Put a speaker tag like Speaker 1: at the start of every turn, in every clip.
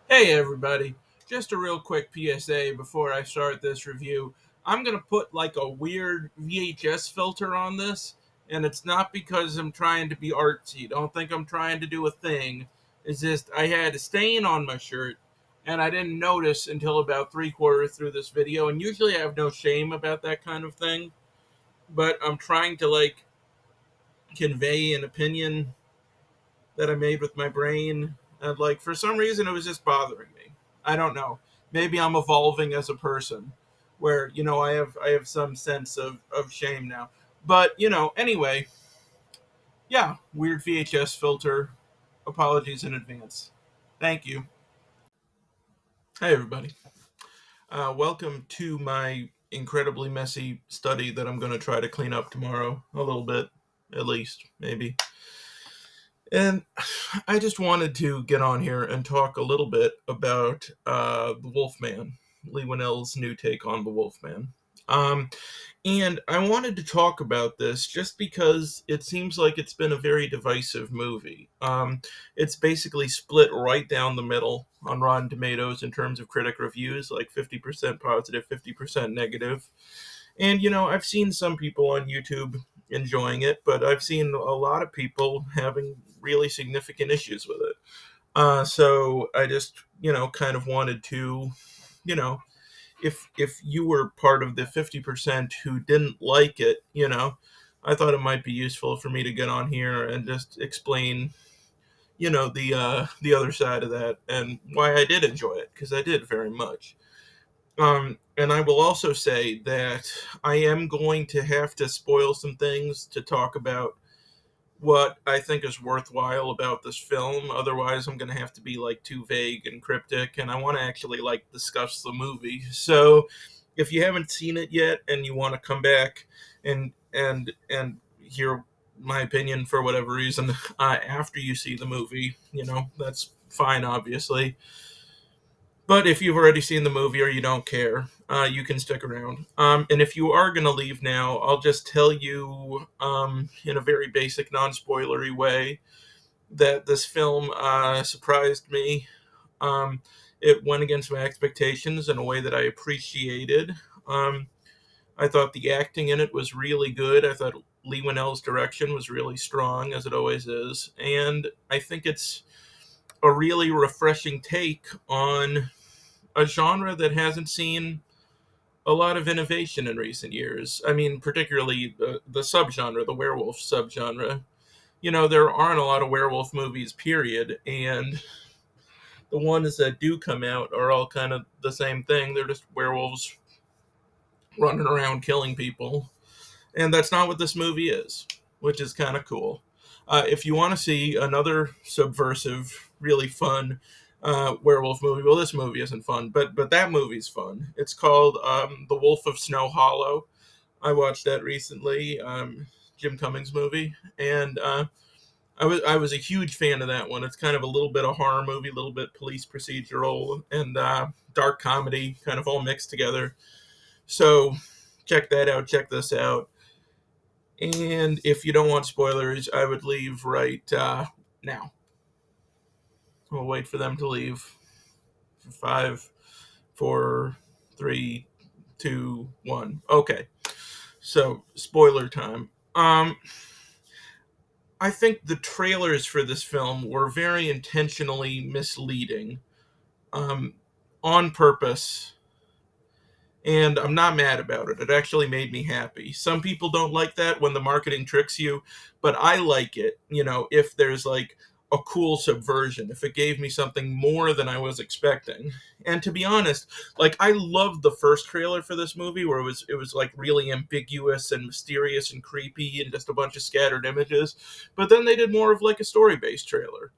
Speaker 1: Hey everybody, just a real quick PSA before I start this review. I'm going to put like a weird VHS filter on this, and it's not because I'm trying to be artsy. Don't think I'm trying to do a thing. It's just I had a stain on my shirt, and I didn't notice until about three-quarters through this video, and usually I have no shame about that kind of thing, but I'm trying to convey an opinion that I made with my brain. And for some reason, it was just bothering me. I don't know. Maybe I'm evolving as a person, where I have some sense of shame now. But anyway, yeah, weird VHS filter. Apologies in advance. Thank you. Hey everybody. Welcome to my incredibly messy study that I'm going to try to clean up tomorrow a little bit, at least maybe. And I just wanted to get on here and talk a little bit about the Wolfman, Lee Winnell's new take on the Wolfman. Um, and I wanted to talk about this just because it seems like it's been a very divisive movie. It's basically split right down the middle on Rotten Tomatoes in terms of critic reviews, like 50% positive, 50% negative. And, I've seen some people on YouTube enjoying it, but I've seen a lot of people having really significant issues with it. So I just, kind of wanted to, you know, if you were part of the 50% who didn't like it, I thought it might be useful for me to get on here and just explain, the other side of that and why I did enjoy it, because I did very much. And I will also say that I am going to have to spoil some things to talk about what I think is worthwhile about this film. Otherwise, I'm going to have to be too vague and cryptic, and I want to actually discuss the movie. So, if you haven't seen it yet and you want to come back and hear my opinion for whatever reason after you see the movie, that's fine, obviously. But if you've already seen the movie or you don't care, you can stick around. And if you are going to leave now, I'll just tell you in a very basic, non spoilery way that this film surprised me. It went against my expectations in a way that I appreciated. Um, I thought the acting in it was really good. I thought Lee Winnell's direction was really strong, as it always is. And I think it's a really refreshing take on a genre that hasn't seen a lot of innovation in recent years. I mean, particularly the subgenre, the werewolf subgenre. There aren't a lot of werewolf movies, period, and the ones that do come out are all kind of the same thing. They're just werewolves running around killing people. And that's not what this movie is, which is kind of cool. If you want to see another subversive, really fun werewolf movie, well, this movie isn't fun, but that movie's fun. It's called The Wolf of Snow Hollow. I watched that recently, Jim Cummings movie, and I was a huge fan of that one. It's kind of a little bit of horror movie, a little bit police procedural, and dark comedy, kind of all mixed together. So check that out. Check this out. And if you don't want spoilers, I would leave right now. We'll wait for them to leave. 5, 4, 3, 2, 1. Okay. So, spoiler time. I think the trailers for this film were very intentionally misleading, um, on purpose, and I'm not mad about it. It actually made me happy. Some people don't like that when the marketing tricks you, but I like it, if there's a cool subversion, if it gave me something more than I was expecting. And to be honest, I loved the first trailer for this movie where it was really ambiguous and mysterious and creepy and just a bunch of scattered images. But then they did more of a story-based trailer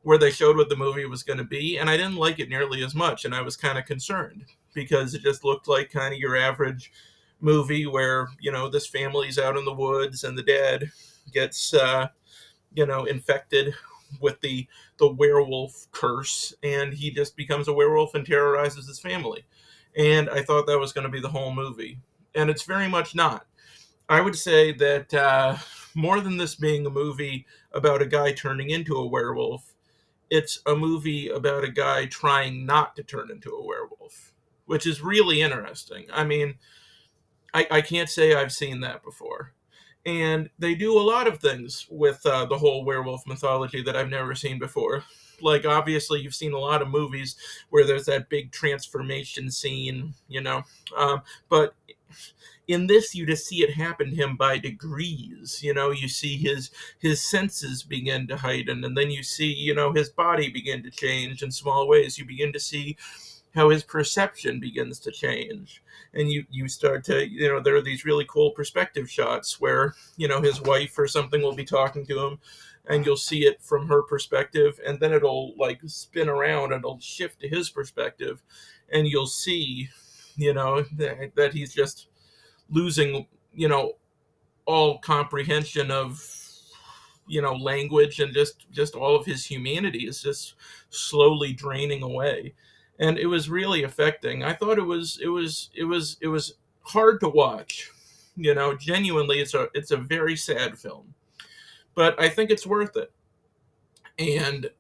Speaker 1: where they showed what the movie was going to be, and I didn't like it nearly as much, and I was kind of concerned because it just looked like kind of your average movie where this family's out in the woods and the dad gets infected with the werewolf curse, and he just becomes a werewolf and terrorizes his family. And I thought that was going to be the whole movie, and it's very much not. I would say that more than this being a movie about a guy turning into a werewolf, it's a movie about a guy trying not to turn into a werewolf, which is really interesting. I mean, I can't say I've seen that before. And they do a lot of things with the whole werewolf mythology that I've never seen before. Like, obviously, you've seen a lot of movies where there's that big transformation scene, but in this you just see it happen to him by degrees. You see his senses begin to heighten, and then you see his body begin to change in small ways. You begin to see how his perception begins to change, and you start to there are these really cool perspective shots where his wife or something will be talking to him, and you'll see it from her perspective, and then it'll like spin around and it'll shift to his perspective, and you'll see that he's just losing all comprehension of language, and just all of his humanity is just slowly draining away. And it was really affecting. I thought it was hard to watch. Genuinely, it's a very sad film, but I think it's worth it. And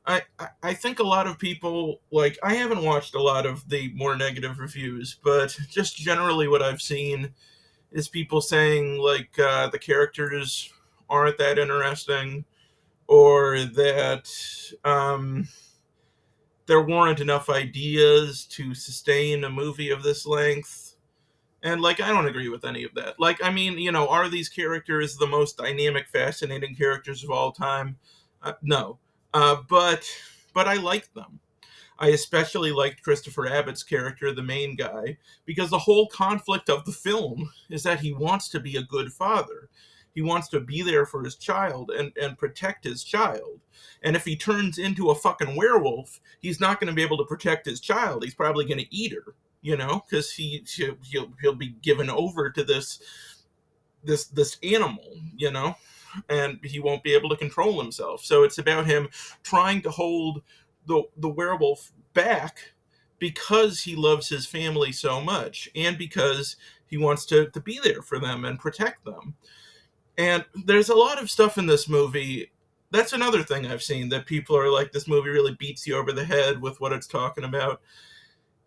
Speaker 1: I think a lot of people, like, I haven't watched a lot of the more negative reviews, but just generally what I've seen is people saying like the characters aren't that interesting, or that there weren't enough ideas to sustain a movie of this length. And like, I don't agree with any of that. Like, I mean, are these characters the most dynamic, fascinating characters of all time? No. But I like them. I especially liked Christopher Abbott's character, the main guy, because the whole conflict of the film is that he wants to be a good father. He wants to be there for his child and protect his child. And if he turns into a fucking werewolf, he's not going to be able to protect his child. He's probably going to eat her, because he'll be given over to this animal, and he won't be able to control himself. So it's about him trying to hold the werewolf back because he loves his family so much, and because he wants to be there for them and protect them. And there's a lot of stuff in this movie. That's another thing I've seen, that people are like, this movie really beats you over the head with what it's talking about.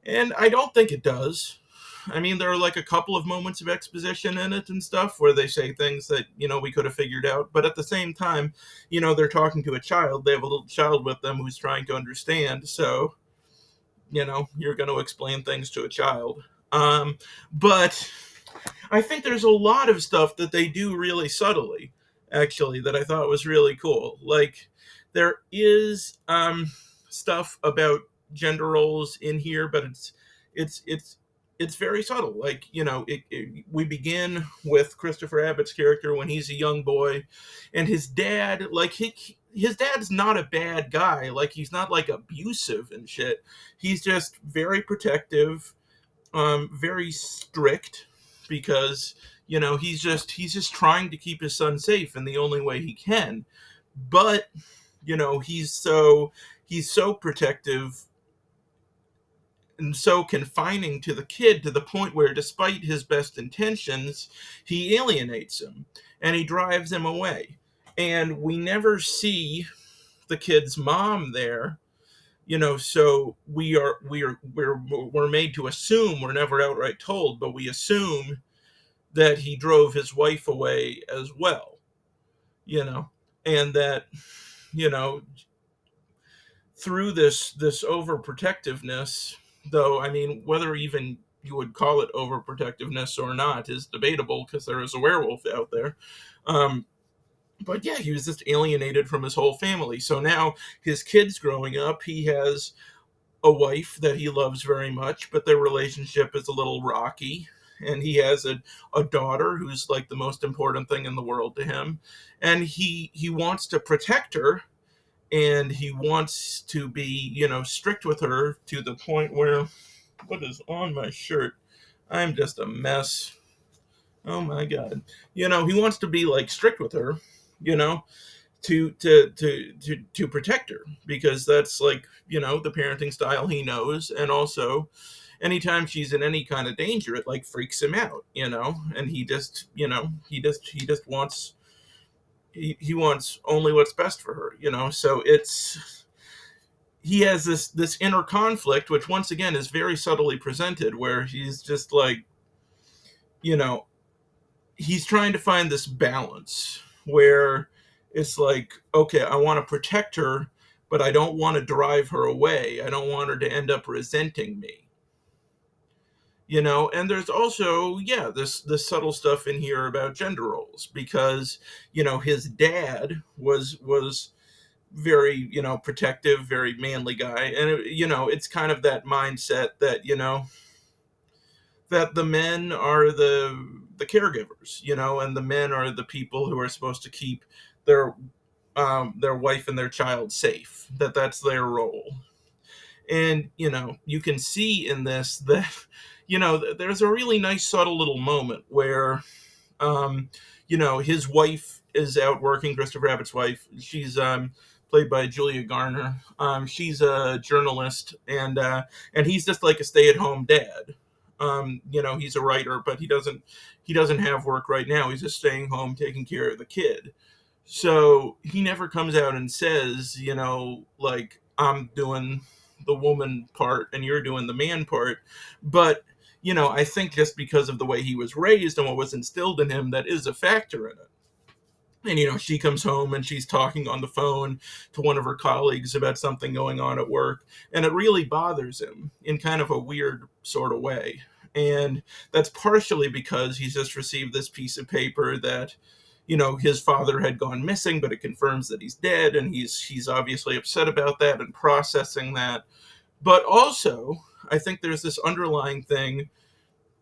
Speaker 1: And I don't think it does. I mean, there are like a couple of moments of exposition in it and stuff where they say things that, we could have figured out. But at the same time, they're talking to a child. They have a little child with them who's trying to understand. So, you're going to explain things to a child. But I think there's a lot of stuff that they do really subtly, actually, that I thought was really cool. Like, there is stuff about gender roles in here, but it's very subtle. Like, we begin with Christopher Abbott's character when he's a young boy, and his dad, like, his dad's not a bad guy. Like, he's not like abusive and shit. He's just very protective, very strict, because he's just trying to keep his son safe in the only way he can. But he's so protective and so confining to the kid, to the point where, despite his best intentions, he alienates him and he drives him away. And we never see the kid's mom there, so we're made to assume, we're never outright told, but we assume that he drove his wife away as well, and that, through this overprotectiveness, though, I mean, whether even you would call it overprotectiveness or not is debatable, because there is a werewolf out there. But yeah, he was just alienated from his whole family. So now his kid's growing up. He has a wife that he loves very much, but their relationship is a little rocky. And he has a daughter who's like the most important thing in the world to him. And he wants to protect her, and he wants to be, strict with her, to the point where, what is on my shirt? I'm just a mess. Oh my God. He wants to be like strict with her, to protect her, because that's like, the parenting style he knows. And also, anytime she's in any kind of danger, it like freaks him out, and he just wants he wants only what's best for her, so it's he has this inner conflict, which once again is very subtly presented, where he's just like, you know he's trying to find this balance where it's like, okay, I want to protect her, but I don't want to drive her away. I don't want her to end up resenting me. And there's also, yeah, this subtle stuff in here about gender roles, because his dad was very, protective, very manly guy, and it's kind of that mindset that that the men are the caregivers, and the men are the people who are supposed to keep their wife and their child safe, that's their role. And you can see in this that there's a really nice subtle little moment where um his wife is out working. Christopher Abbott's wife, she's played by Julia Garner. She's a journalist, and he's just like a stay-at-home dad. He's a writer, but he doesn't have work right now. He's just staying home taking care of the kid. So he never comes out and says, like, I'm doing the woman part and you're doing the man part. But I think just because of the way he was raised and what was instilled in him, that is a factor in it. And she comes home and she's talking on the phone to one of her colleagues about something going on at work, and it really bothers him in kind of a weird sort of way. And that's partially because he's just received this piece of paper that his father had gone missing, but it confirms that he's dead, and he's obviously upset about that and processing that. But also, I think there's this underlying thing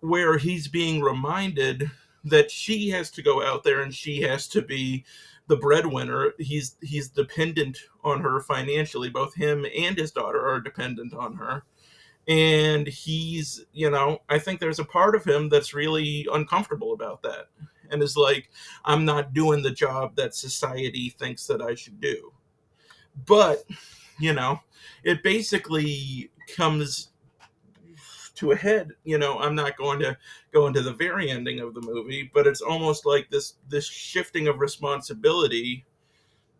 Speaker 1: where he's being reminded that she has to go out there and she has to be the breadwinner. He's dependent on her financially. Both him and his daughter are dependent on her. And I think there's a part of him that's really uncomfortable about that, and is like, I'm not doing the job that society thinks that I should do. But, you know, it basically comes to a head. I'm not going to go into the very ending of the movie, but it's almost like this shifting of responsibility,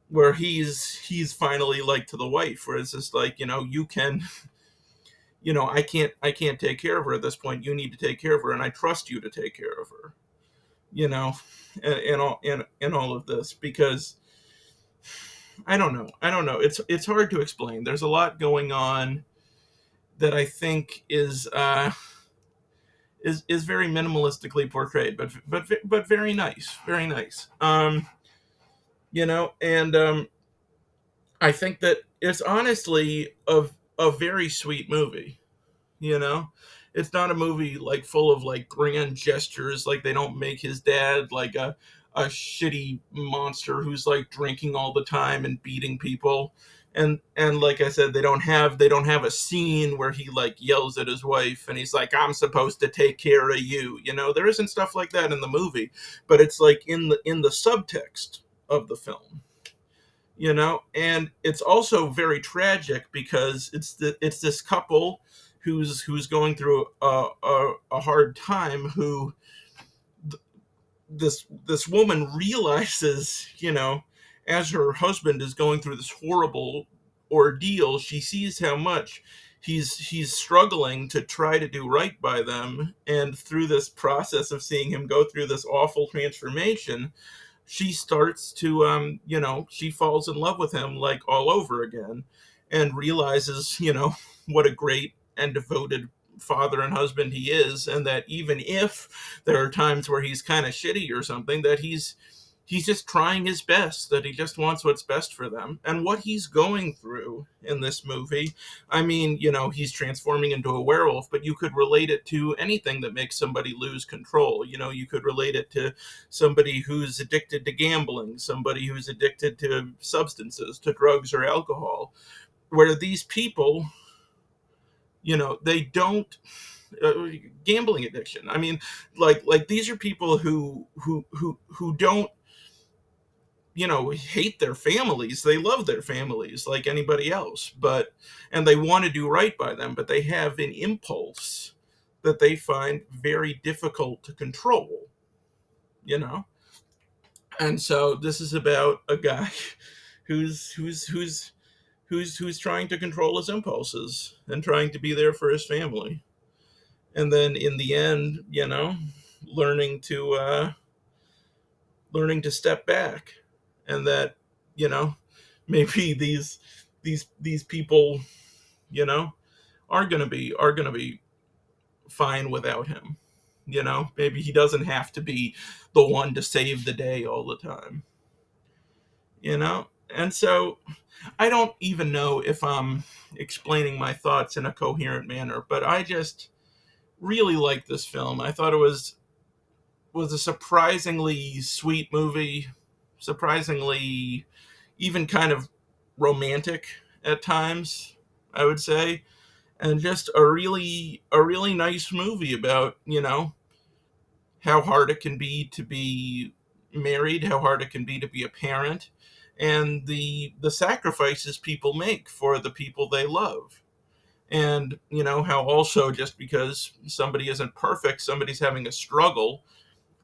Speaker 1: where he's finally like to the wife, where it's just like, you can, I can't take care of her at this point. You need to take care of her, and I trust you to take care of her. You know, and all of this, because I don't know. It's hard to explain. There's a lot going on that I think is very minimalistically portrayed, but very nice, very nice. And I think that it's honestly a very sweet movie. you know it's not a movie like full of like grand gestures. Like, they don't make his dad like a shitty monster who's like drinking all the time and beating people. And like I said, they don't have a scene where he like yells at his wife and he's like, I'm supposed to take care of you. There isn't stuff like that in the movie, but it's like in the subtext of the film. And it's also very tragic, because it's this couple who's going through a hard time, who this woman realizes, as her husband is going through this horrible ordeal, she sees how much he's struggling to try to do right by them. And through this process of seeing him go through this awful transformation, she starts to she falls in love with him like all over again, and realizes what a great and devoted father and husband he is, and that even if there are times where he's kind of shitty or something, that he's just trying his best, that he just wants what's best for them. And what he's going through in this movie, I mean, he's transforming into a werewolf, but you could relate it to anything that makes somebody lose control. You could relate it to somebody who's addicted to gambling, somebody who's addicted to substances, to drugs or alcohol, where these people, they don't gambling addiction. I mean, like these are people who don't hate their families. They love their families like anybody else, and they want to do right by them, but they have an impulse that they find very difficult to control. you know And so this is about a guy who's trying to control his impulses and trying to be there for his family. And then in the end, learning to learning to step back, and that, you know, maybe these people, you know, are going to be fine without him. Maybe he doesn't have to be the one to save the day all the time. And so I don't even know if I'm explaining my thoughts in a coherent manner, but I just really like this film. I thought it was a surprisingly sweet movie, surprisingly even kind of romantic at times, I would say, and just a really nice movie about, how hard it can be to be married, how hard it can be to be a parent, and the sacrifices people make for the people they love. And how also, just because somebody isn't perfect, somebody's having a struggle,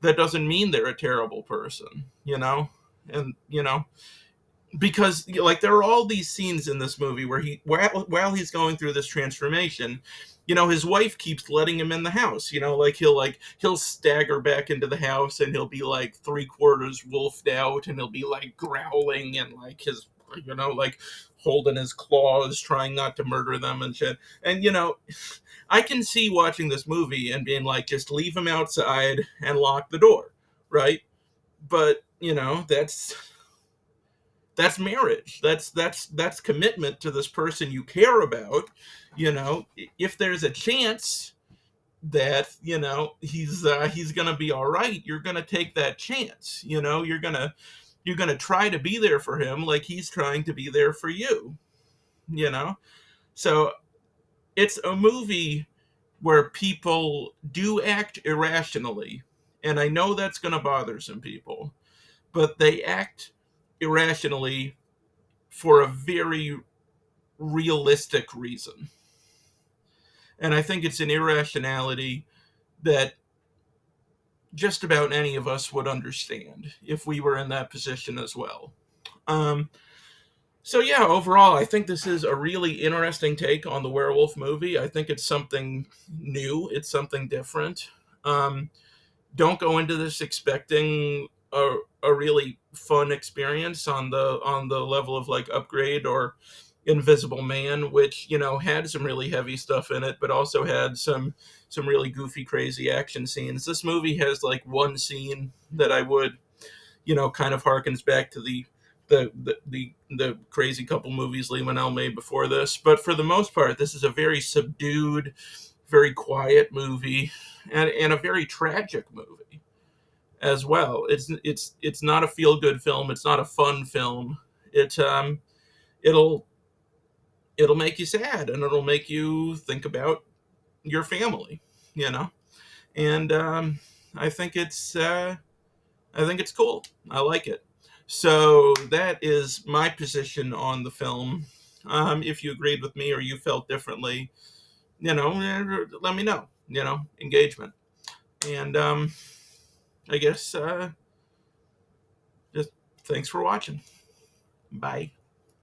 Speaker 1: that doesn't mean they're a terrible person. And because, like, there are all these scenes in this movie where while he's going through this transformation, his wife keeps letting him in the house. Like, he'll stagger back into the house, and he'll be like 3/4 wolfed out, and he'll be like growling, and like his, like, holding his claws, trying not to murder them and shit. And I can see watching this movie and being like, just leave him outside and lock the door, right? But that's marriage. That's commitment to this person you care about. If there's a chance that he's gonna be all right, you're gonna take that chance. You're gonna try to be there for him like he's trying to be there for you. you know so it's a movie where people do act irrationally, and I know that's gonna bother some people, but they act irrationally for a very realistic reason. And I think it's an irrationality that just about any of us would understand if we were in that position as well. Um, so, yeah, overall, I think this is a really interesting take on the werewolf movie. I think it's something new, it's something different. Um, don't go into this expecting a really fun experience on the level of like Upgrade or Invisible Man, which had some really heavy stuff in it, but also had some really goofy, crazy action scenes. This movie has like one scene that I would, kind of harkens back to the crazy couple movies Lee Manel made before this. But for the most part, this is a very subdued, very quiet movie, and a very tragic movie as well. It's not a feel good film. It's not a fun film. It'll it'll make you sad, and it'll make you think about your family. You know, and I think it's cool. I like it. So that is my position on the film. If you agreed with me or you felt differently, let me know. Engagement. And I guess just thanks for watching. Bye.